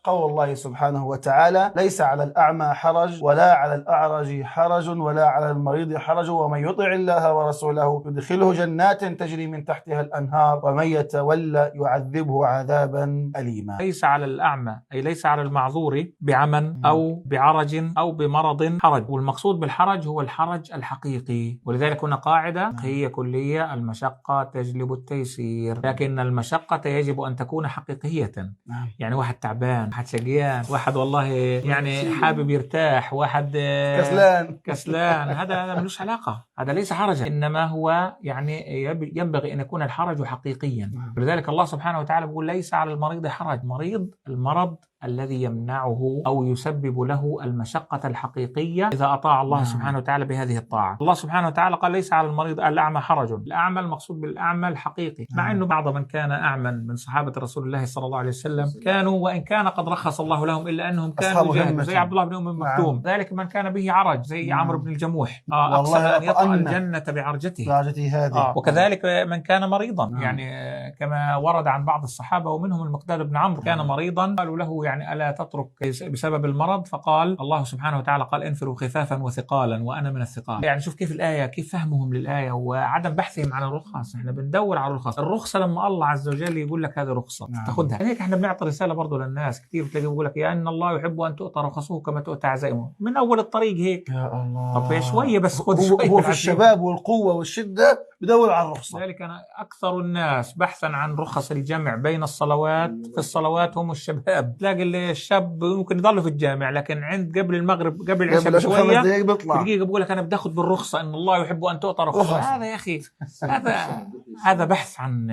قول الله سبحانه وتعالى: ليس على الأعمى حرج ولا على الأعرج حرج ولا على المريض حرج ومن يطع الله ورسوله يدخله جنات تجري من تحتها الأنهار ومن يتولى يعذبه عذابا أليما. ليس على الأعمى أي ليس على المعذور بعمى أو بعرج أو بمرض حرج، والمقصود بالحرج هو الحرج الحقيقي. ولذلك هنا قاعدة هي كلية: المشقة تجلب التيسير، لكن المشقة يجب أن تكون حقيقية. يعني واحد تعبان، واحد شقيان، واحد والله يعني حابب يرتاح، واحد كسلان هذا ملوش علاقة، هذا ليس حرجا، إنما هو يعني ينبغي أن يكون الحرج حقيقيا. ولذلك الله سبحانه وتعالى يقول: ليس على المريض حرج. المرض الذي يمنعه أو يسبب له المشقة الحقيقية إذا أطاع الله سبحانه وتعالى بهذه الطاعة. الله سبحانه وتعالى قال: ليس على المريض الأعمى حرج. الأعمى المقصود بالأعمى الحقيقي، مع أنه بعض من كان أعمى من صحابة رسول الله صلى الله عليه وسلم كانوا وإن كان قد رخص الله لهم إلا أنهم كانوا جاهلوا، زي عبد الله بن أم مكتوم. ذلك من كان به عرج زي عمرو بن الجموح أقسم أن يطأ الجنة بعرجته هذه. وكذلك من كان مريضا، يعني كما ورد عن بعض الصحابة ومنهم المقداد بن عمرو كان مريضا، قالوا له: يعني ألا تترك بسبب المرض؟ فقال الله سبحانه وتعالى: قال: انفروا خفافا وثقالا وأنا من الثقال. يعني شوف كيف الآية، كيف فهمهم للآية وعدم بحثهم عن الرخص. احنا بندور على الرخصة لما الله عز وجل يقول لك هذه رخصة تاخذها. هيك احنا بنعطي رسالة برضو للناس كثير، تلاقيه يقول لك: يا إن الله يحب أن تؤتى رخصه كما تؤتى عزائمه. من أول الطريق هيك. يا الله، طب شوية بس خذ شوية. هو في الشباب والقوة والشدة بدور على الرخصة. لذلك أنا أكثر الناس بحثا عن رخص الجمع بين الصلوات، في الصلوات هم الشباب. تلاقي الشاب ممكن يضل في الجامع، لكن عند قبل المغرب قبل العشاء بشوية دقيقة بقول لك أنا بدي أخذ بالرخصة، إن الله يحب أن تؤتى رخصة. هذا يا أخي هذا بحث عن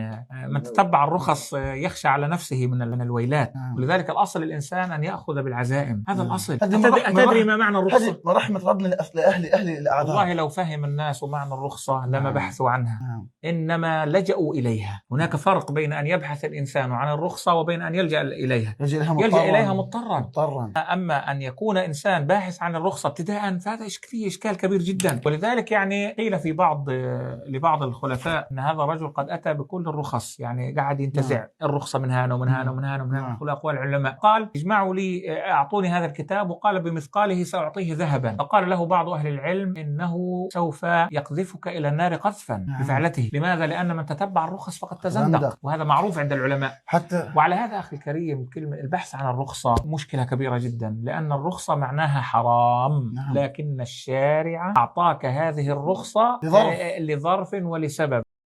من تتبع الرخص يخشى على نفسه من الويلات. ولذلك الأصل الإنسان أن يأخذ بالعزائم، هذا الأصل. أتدري ما معنى الرخصة؟ رحمة ربنا لأهل الأعذار. والله لو فهم الناس معنى الرخصة لما بحثوا عنها، إنما لجأوا إليها. هناك فرق بين أن يبحث الإنسان عن الرخصة وبين أن يلجأ إليها مضطرا. أما أن يكون إنسان باحث عن الرخصة ابتداء فهذا فيه إشكال كبير جدا. ولذلك يعني قيل في لبعض الخلفاء أن هذا الرجل قد أتى بكل الرخص، يعني قاعد ينتزع الرخصة من هنا ومن هنا ومن هنا ومن هنا. كل أقوال العلماء. قال: اجمعوا لي، أعطوني هذا الكتاب، وقال: بمثقاله سأعطيه ذهبا. فقال له بعض أهل العلم: إنه سوف يقذفك إلى النار قذفا بفعلته. لماذا؟ لأن من تتبع الرخص فقد تزندق، وهذا معروف عند العلماء. وعلى هذا أخي الكريم، كلمة البحث عن الرخصة مشكلة كبيرة جدا، لأن الرخصة معناها حرام. لكن الشارع أعطاك هذه الرخصة لظرف ولسبب.